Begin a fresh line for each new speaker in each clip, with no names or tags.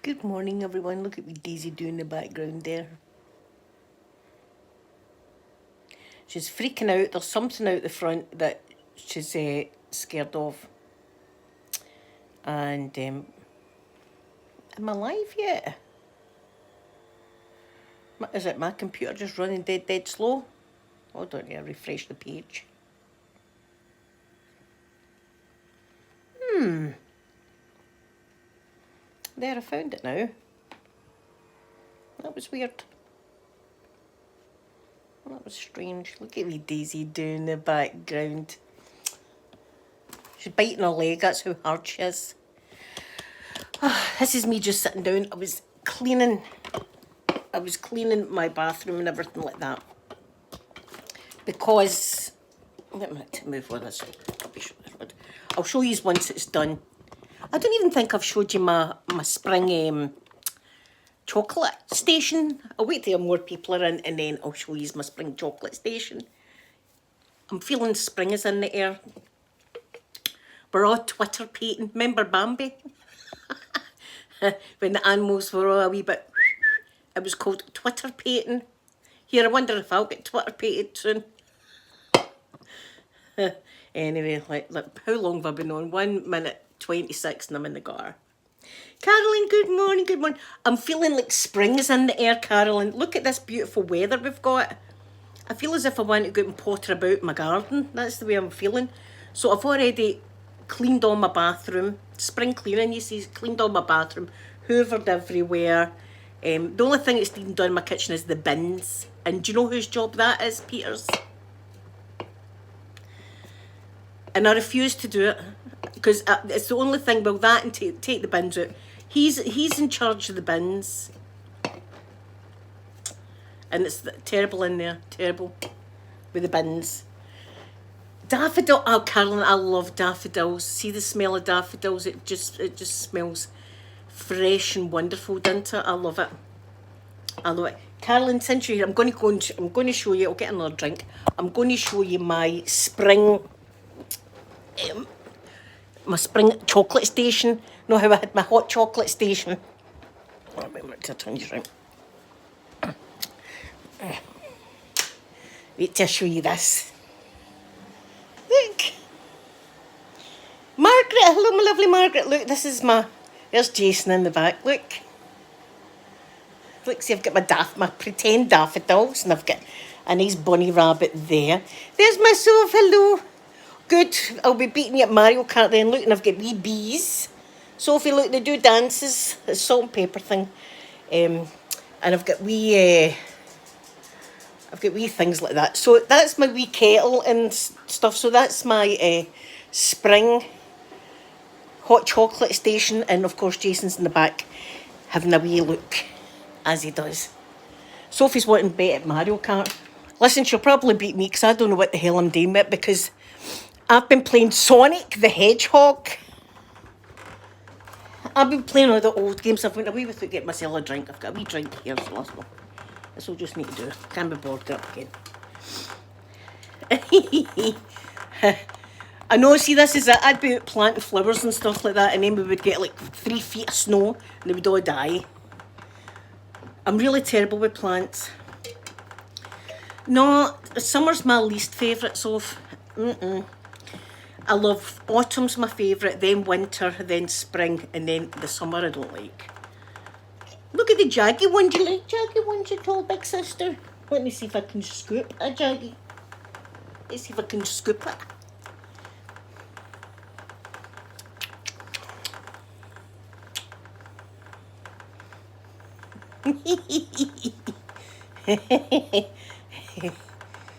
Good morning, everyone. Look at me Daisy doing in the background there. She's freaking out. There's something out the front that she's scared of. And am I live yet? Is it my computer just running dead slow? Hold on, yeah, refresh the page. There, I found it now. That was weird. That was strange. Look at me Daisy doing in the background. She's biting her leg, that's how hard she is. This is me just sitting down. I was cleaning my bathroom and everything like that. Because, let me move with this. I'll show you once it's done. I don't even think I've showed you my spring chocolate station. I'll wait till more people are in and then I'll show you my spring chocolate station. I'm feeling spring is in the air. We're all Twitter pating. Remember Bambi? When the animals were all a wee bit... It was called Twitter pating. Here, I wonder if I'll get Twitter pated soon. Anyway, like, how long have I been on? 1 minute 26 and I'm in the gutter. Carolyn, good morning, good morning. I'm feeling like spring is in the air, Carolyn. Look at this beautiful weather we've got. I feel as if I want to go out and potter about my garden. That's the way I'm feeling. So I've already cleaned all my bathroom. Spring cleaning, you see, cleaned all my bathroom. Hoovered everywhere. The only thing that's been done in my kitchen is the bins. And do you know whose job that is, Peter's? And I refuse to do it because it's the only thing. Well, that and take the bins out. He's in charge of the bins, and it's terrible in there. Terrible with the bins. Daffodil. Oh, Carolyn, I love daffodils. See the smell of daffodils. It just smells fresh and wonderful, doesn't it? I love it. I love it. Carolyn, since you're here, I'm going to show you. I'll get another drink. I'm going to show you my spring chocolate station. Know how I had my hot chocolate station? Oh, wait a minute, I'll turn you around. Wait till I show you this. Look. Margaret, hello my lovely Margaret. Look, this is there's Jason in the back, look. Look, see, I've got my pretend daffodils and I've got a nice bunny rabbit there. There's myself, hello. Good, I'll be beating you at Mario Kart then. Look, and I've got wee bees. Sophie, look, they do dances. It's salt and pepper thing. And I've got wee things like that. So that's my wee kettle and stuff. So that's my spring hot chocolate station. And of course, Jason's in the back having a wee look as he does. Sophie's wanting to bet at Mario Kart. Listen, she'll probably beat me because I don't know what the hell I'm doing with because I've been playing Sonic the Hedgehog. I've been playing all the old games. I've went away with it, get myself a drink. I've got a wee drink here, so let's go. This will just need to do. Can't be bored, get up again. I know, see, this is it. I'd be out planting flowers and stuff like that, and then we would get like 3 feet of snow, and they would all die. I'm really terrible with plants. No, summer's my least favourite, so I love autumn's my favourite, then winter, then spring, and then the summer I don't like. Look at the jaggy one. Do you like jaggy ones, you tall big sister? Let me see if I can scoop a jaggy. Let's see if I can scoop it.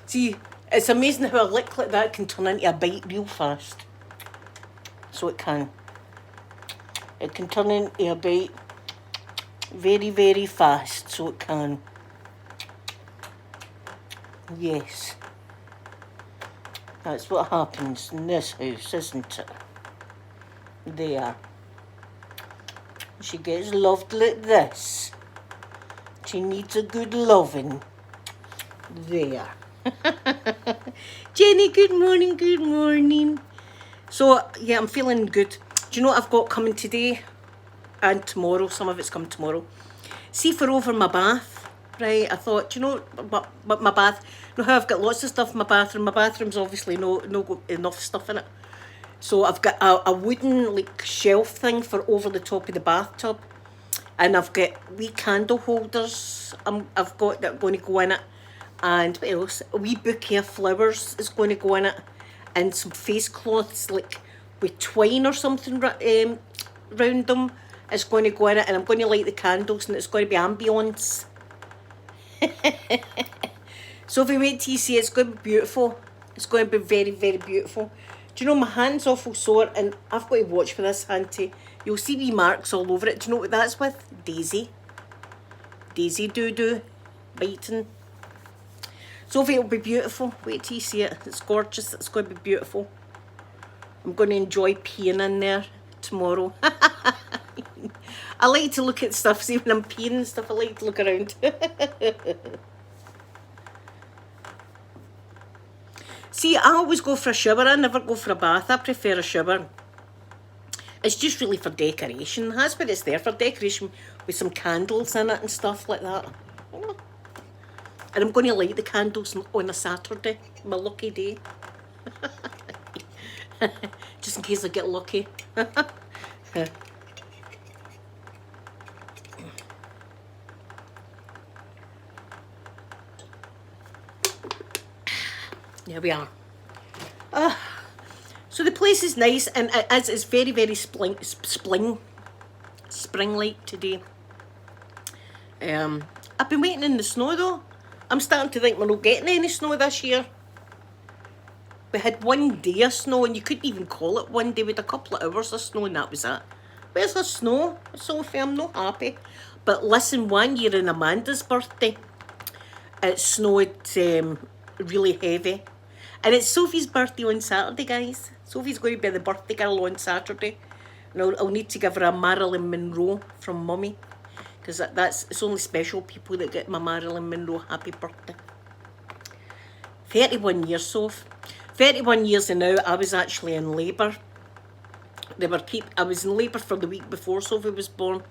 See, it's amazing how a lick like that can turn into a bite real fast. So it can. It can turn into a bite very, very fast. So it can. Yes. That's what happens in this house, isn't it? There. She gets loved like this. She needs a good loving. There. Jenny, good morning, good morning. So, yeah, I'm feeling good. Do you know what I've got coming today? and tomorrow, some of it's come tomorrow. See, for over my bath, right, I thought, you know, but my bath, you know how I've got lots of stuff in my bathroom. My bathroom's obviously no enough stuff in it. So I've got a wooden like shelf thing for over the top of the bathtub, and I've got wee candle holders. I've got that going to go in it, and what else? A wee bouquet of flowers is going to go in it, and some face cloths like with twine or something round them is going to go in it, and I'm going to light the candles, and it's going to be ambience. So if you wait till you see it, it's going to be beautiful. It's going to be very, very beautiful. Do you know, my hand's awful sore, and I've got to watch for this hand too. You'll see wee marks all over it. Do you know what that's with? Daisy. Daisy doo-doo. Biting. Sophie, it'll be beautiful. Wait till you see it. It's gorgeous. It's going to be beautiful. I'm going to enjoy peeing in there tomorrow. I like to look at stuff. See, when I'm peeing and stuff, I like to look around. See, I always go for a shower. I never go for a bath. I prefer a shower. It's just really for decoration. That's what it's there for, decoration, with some candles in it and stuff like that. And I'm going to light the candles on a Saturday, my lucky day. Just in case I get lucky. There we are. So the place is nice, and as it's very, very spring-like today. I've been waiting in the snow though. I'm starting to think we're not getting any snow this year. We had one day of snow, and you couldn't even call it one day. We had a couple of hours of snow, and that was it. Where's the snow, Sophie? I'm not happy. But listen, one year on Amanda's birthday, it snowed really heavy. And it's Sophie's birthday on Saturday, guys. Sophie's going to be the birthday girl on Saturday. And I'll need to give her a Marilyn Monroe from Mummy. Because it's only special people that get my Marilyn Monroe happy birthday. 31 years, Soph. 31 years and now I was actually in labour. I was in labour for the week before Sophie was born.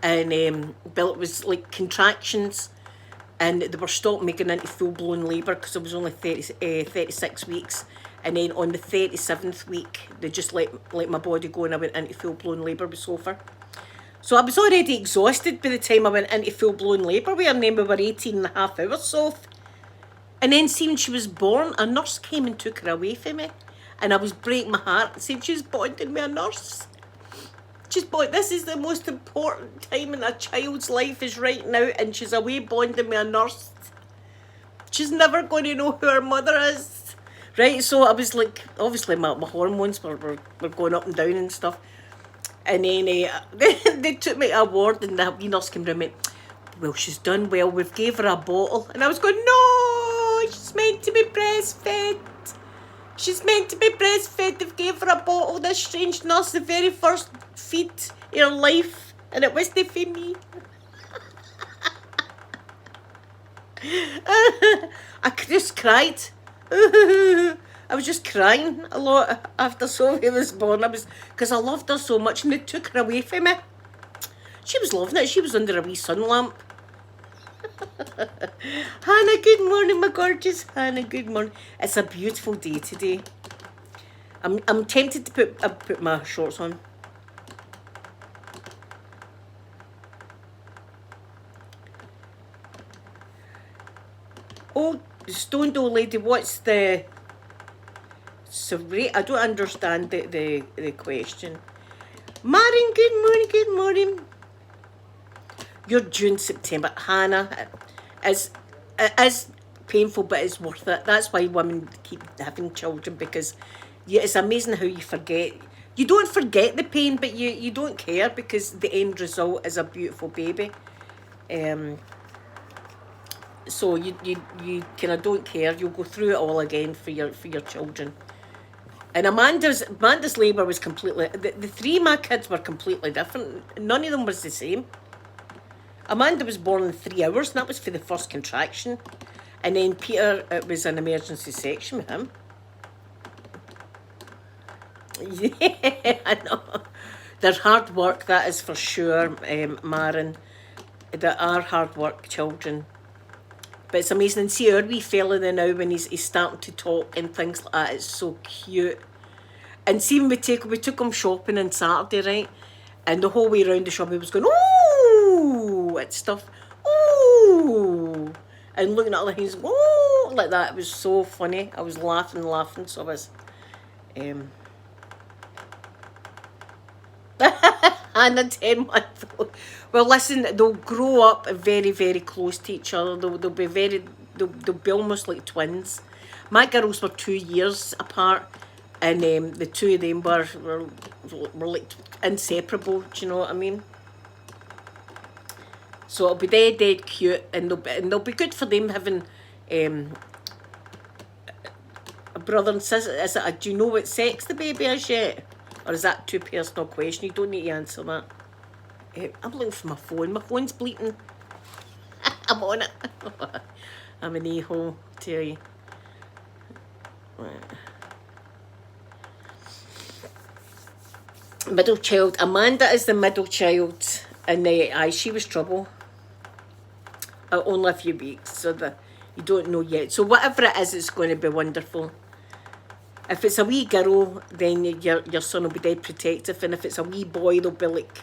And Bill, it was like contractions. And they were stopped making into full-blown labour because it was only 36 weeks. And then on the 37th week, they just let my body go, and I went into full-blown labour with Sophie. So I was already exhausted by the time I went into full-blown labour with her, and then we were 18 and a half hours, Soph. And then seeing she was born, a nurse came and took her away from me. And I was breaking my heart and saying, she's bonding with a nurse. This is the most important time in a child's life is right now, and she's away bonding with a nurse. She's never going to know who her mother is. Right, so I was like, obviously my hormones were going up and down and stuff. And then they took me to a ward, and the wee nurse came round and went, well, she's done well, we've gave her a bottle. And I was going, no, she's meant to be breastfed. She's meant to be breastfed. They've gave her a bottle, this strange nurse, the very first feed in her life. And it wasn't for me. I just cried. I was just crying a lot after Sophie was born. Because I loved her so much, and they took her away from me. She was loving it. She was under a wee sun lamp. Hannah, good morning, my gorgeous Hannah. Good morning. It's a beautiful day today. I'm tempted to put my shorts on. Oh, Stoned Old Lady, what's the... Sorry, I don't understand the question. Marin, good morning, good morning. You're June, September. Hannah, it's painful, but it's worth it. That's why women keep having children, because it's amazing how you forget. You don't forget the pain, but you don't care, because the end result is a beautiful baby. So you kind of don't care. You'll go through it all again for your children. And Amanda's labour was completely... The three of my kids were completely different. None of them was the same. Amanda was born in 3 hours, and that was for the first contraction. And then Peter, it was an emergency section with him. Yeah, I know. They're hard work, that is for sure, Maren. They are hard work children. But it's amazing. And see our wee fella there now when he's starting to talk and things like that. It's so cute. And see when we took him shopping on Saturday, right? And the whole way around the shop he was going, ooh, at stuff. Ooh. And looking at other things, ooh, like that. It was so funny. I was laughing, so I was. And a 10-month-old. Well, listen, they'll grow up very, very close to each other. They'll be almost like twins. My girls were 2 years apart, and the two of them were like inseparable. Do you know what I mean? So it'll be dead cute, and they'll be good for them having a brother and sister. Do you know what sex the baby is yet? Or is that too personal a question? You don't need to answer that. I'm looking for my phone. My phone's bleeping. I'm on it. I'm an a-hole, tell you. Right. Middle child. Amanda is the middle child. And she was trouble. Only a few weeks. So you don't know yet. So whatever it is, it's going to be wonderful. If it's a wee girl, then your son will be dead protective. And if it's a wee boy, they'll be like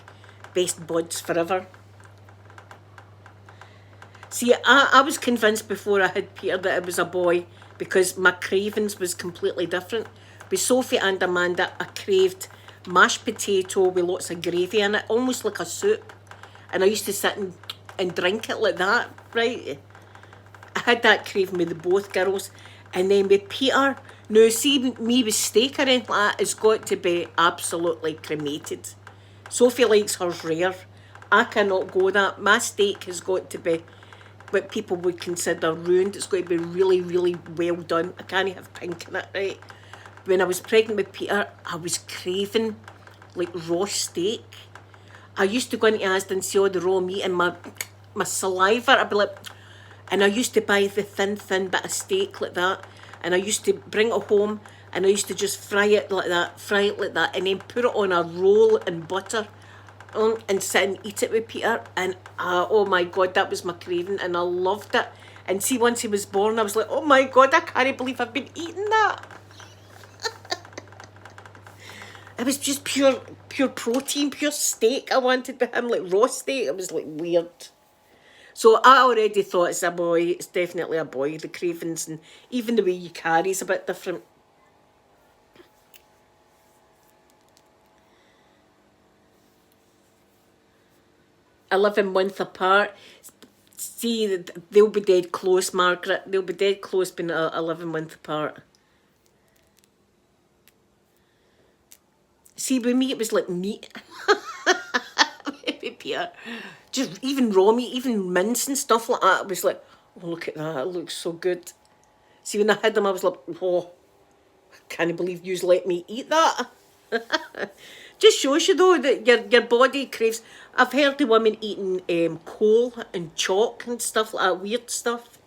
best buds forever. See, I was convinced before I had Peter that it was a boy because my cravings was completely different. With Sophie and Amanda, I craved mashed potato with lots of gravy in it, almost like a soup. And I used to sit and drink it like that, right? I had that craving with the both girls. And then with Peter, now see me with steak or anything like that, it's got to be absolutely cremated. Sophie likes hers rare. I cannot go that. My steak has got to be what people would consider ruined. It's got to be really, really well done. I can't have pink in it, right? When I was pregnant with Peter, I was craving like raw steak. I used to go into Asda and see all the raw meat and my saliva, I'd be like, and I used to buy the thin bit of steak like that. And I used to bring it home and I used to just fry it like that, and then put it on a roll in butter and sit and eat it with Peter. And oh my God, that was my craving and I loved it. And see, once he was born, I was like, oh my God, I can't believe I've been eating that. It was just pure protein, pure steak I wanted with him, like raw steak. It was like weird. So I already thought it's a boy. It's definitely a boy. The cravings and even the way you carry is a bit different. I live in month apart. See, they'll be dead close, Margaret. They'll be dead close being 11 months apart. See, with me it was like meat. Peter. Just even raw meat, even mince and stuff like that. It was like, oh, look at that, it looks so good. See, when I had them, I was like, oh, I can't believe you let me eat that. Just shows you, though, that your body craves. I've heard of women eating coal and chalk and stuff like that, weird stuff.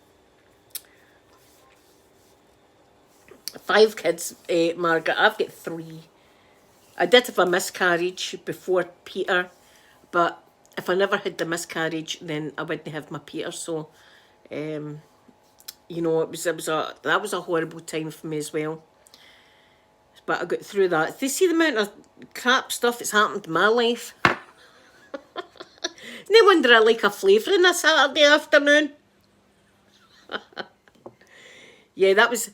5 kids, Margaret. I've got 3. I did have a miscarriage before Peter, but if I never had the miscarriage, then I wouldn't have my Peter. So, you know, that was a horrible time for me as well. But I got through that. Do you see the amount of crap stuff that's happened in my life? No wonder I like a flavour on a Saturday afternoon. Yeah, I was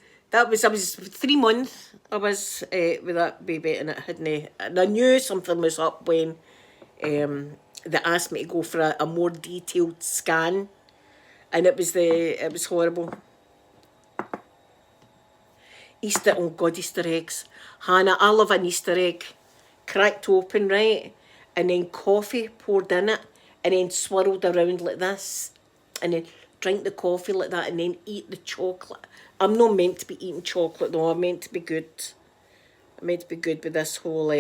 3 months. I was with that baby, and it hadn't. And I knew something was up when they asked me to go for a more detailed scan, and it was horrible. Easter, oh God, Easter eggs. Hannah, I love an Easter egg. Cracked open, right? And then coffee poured in it, and then swirled around like this. And then drink the coffee like that, and then eat the chocolate. I'm not meant to be eating chocolate though, I'm meant to be good. I'm meant to be good with this whole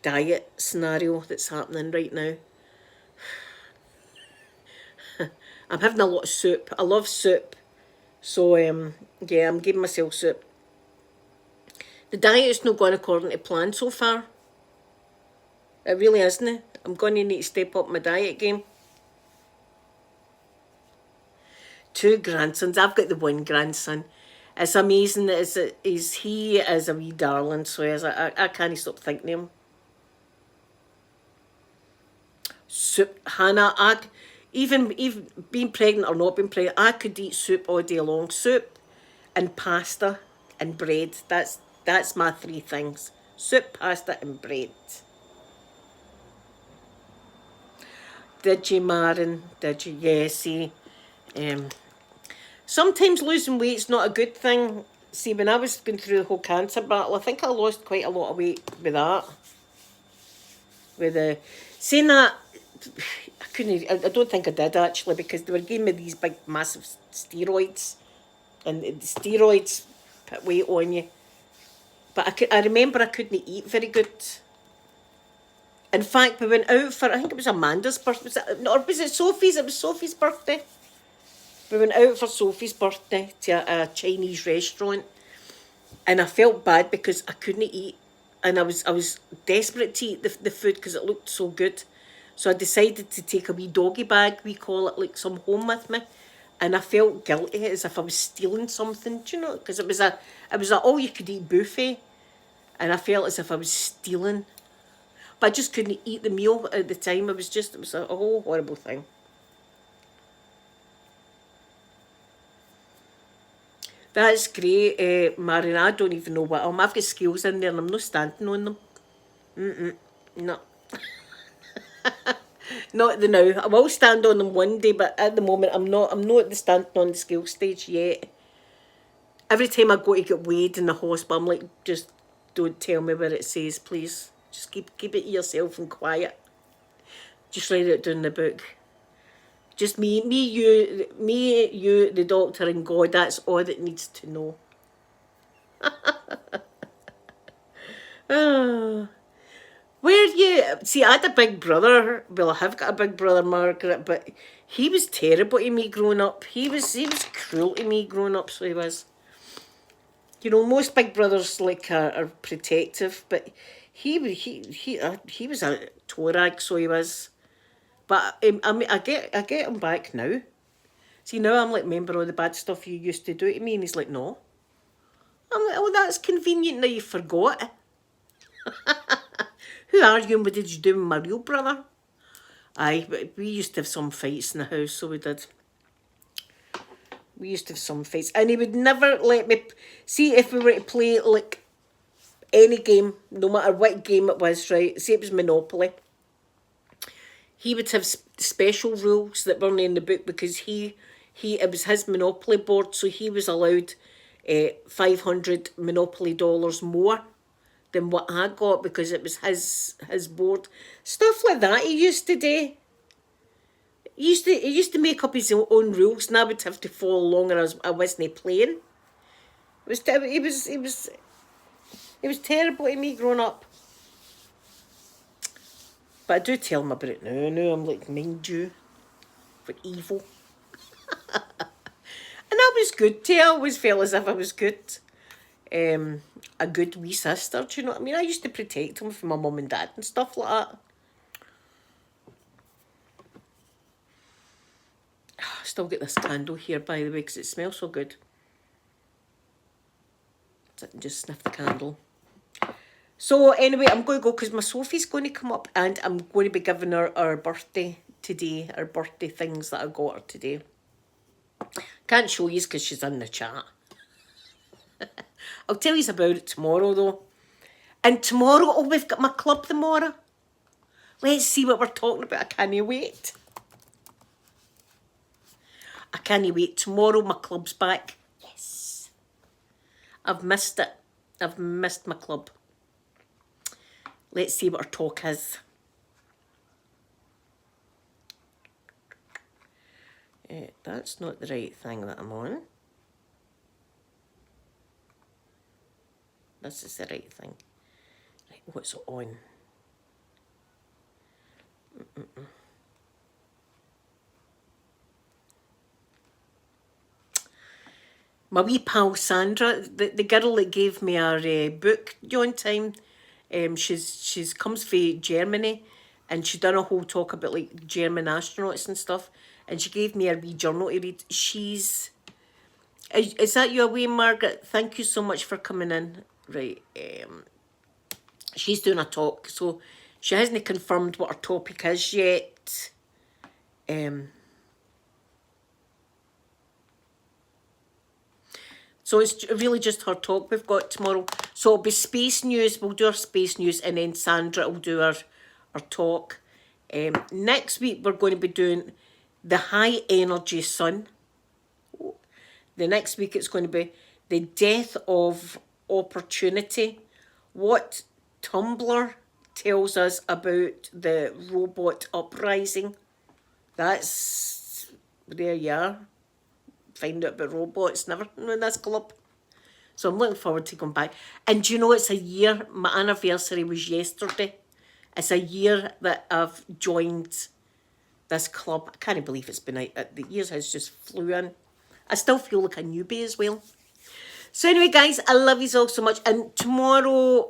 diet scenario that's happening right now. I'm having a lot of soup. I love soup. So, yeah, I'm giving myself soup. The diet is not going according to plan so far. It really isn't. I'm going to need to step up my diet game. 2 grandsons. I've got the 1 grandson. It's amazing that he is a wee darling, so I can't stop thinking of him. Soup, Hannah, even being pregnant or not being pregnant, I could eat soup all day long. Soup and pasta and bread. That's my 3 things. Soup, pasta and bread. Did you, Maren? Did you? Yeah, see. Sometimes losing weight's not a good thing. See, when I was going through the whole cancer battle, I think I lost quite a lot of weight with that. With saying that, I don't think I did actually, because they were giving me these big massive steroids, and the steroids put weight on you. But I remember I couldn't eat very good. In fact, we went out for, I think it was Amanda's birthday, or was it Sophie's? It was Sophie's birthday. We went out for Sophie's birthday to a Chinese restaurant, and I felt bad because I couldn't eat, and I was desperate to eat the food because it looked so good. So I decided to take a wee doggy bag, we call it, like some home with me, and I felt guilty as if I was stealing something, do you know? Because it was a all you could eat buffet, and I felt as if I was stealing, but I just couldn't eat the meal at the time. It was a whole horrible thing. That's great, Marion. I don't even know what I've got skills in there and I'm not standing on them. No. Not the now. I will stand on them one day, but at the moment I'm not at the standing on the skill stage yet. Every time I go to get weighed in the hospital, I'm like, just don't tell me what it says, please. Just keep it to yourself and quiet. Just write it down in the book. Just me, you, the doctor, and God. That's all that needs to know. Where you see, I had a big brother. Well, I have got a big brother, Margaret, but he was terrible to me growing up. He was cruel to me growing up. So he was. You know, most big brothers like are protective, but he was a torag, so he was. But I get him back now. See, now I'm like, remember all the bad stuff you used to do to me? And he's like, no. I'm like, oh, that's convenient now you forgot. Who are you and what did you do with my real brother? Aye, but we used to have some fights in the house, so we did. We used to have some fights. And he would never let me... See, if we were to play, like, any game, no matter what game it was, right? Say it was Monopoly. He would have special rules that weren't in the book because it was his Monopoly board, so he was allowed 500 Monopoly dollars more than what I got because it was his board. Stuff like that he used to do. He used to make up his own rules, and I would have to follow along, or I wasn't playing. It was terrible to me growing up. But I do tell him about it now. Now I'm like, mind you, for evil. And I was good too. I always felt as if I was good. A good wee sister, do you know what I mean? I used to protect him from my mum and dad and stuff like that. I still get this candle here, by the way, because it smells so good. So I can just sniff the candle. So anyway, I'm going to go because my Sophie's going to come up and I'm going to be giving her our birthday today, our birthday things that I got her today. Can't show you because she's in the chat. I'll tell you about it tomorrow though. And tomorrow, oh, we've got my club tomorrow. Let's see what we're talking about. I can't wait. I can't wait. Tomorrow my club's back. Yes. I've missed it. I've missed my club. Let's see what our talk is. That's not the right thing that I'm on. This is the right thing. Right, what's it on? My wee pal Sandra, the girl that gave me our book, John Time, She's comes from Germany, and she done a whole talk about like German astronauts and stuff. And she gave me a wee journal to read. Is that your way, Margaret? Thank you so much for coming in. Right. She's doing a talk, so she hasn't confirmed what her topic is yet. So it's really just her talk we've got tomorrow. So it'll be space news. We'll do our space news, and then Sandra will do our talk. Next week we're going to be doing the high energy sun. The next week it's going to be the death of opportunity. What Tumblr tells us about the robot uprising. That's, there you are. Find out about robots, never in this club. So I'm looking forward to going back. And do you know, it's a year, my anniversary was yesterday. It's a year that I've joined this club. I can't believe it's been out. The years has just flew in. I still feel like a newbie as well. So anyway, guys, I love you all so much. And tomorrow,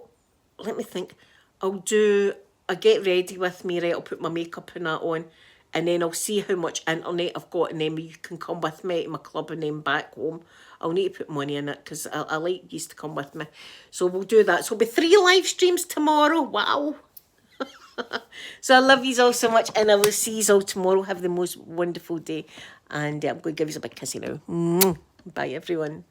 let me think, I'll do a get ready with me, right? I'll put my makeup and that on. And then I'll see how much internet I've got, and then you can come with me to my club and then back home. I'll need to put money in it because I like you to come with me. So we'll do that. So it'll be 3 live streams tomorrow. Wow. So I love you all so much, and I will see you all tomorrow. Have the most wonderful day. And I'm going to give you a big kissy now. Bye, everyone.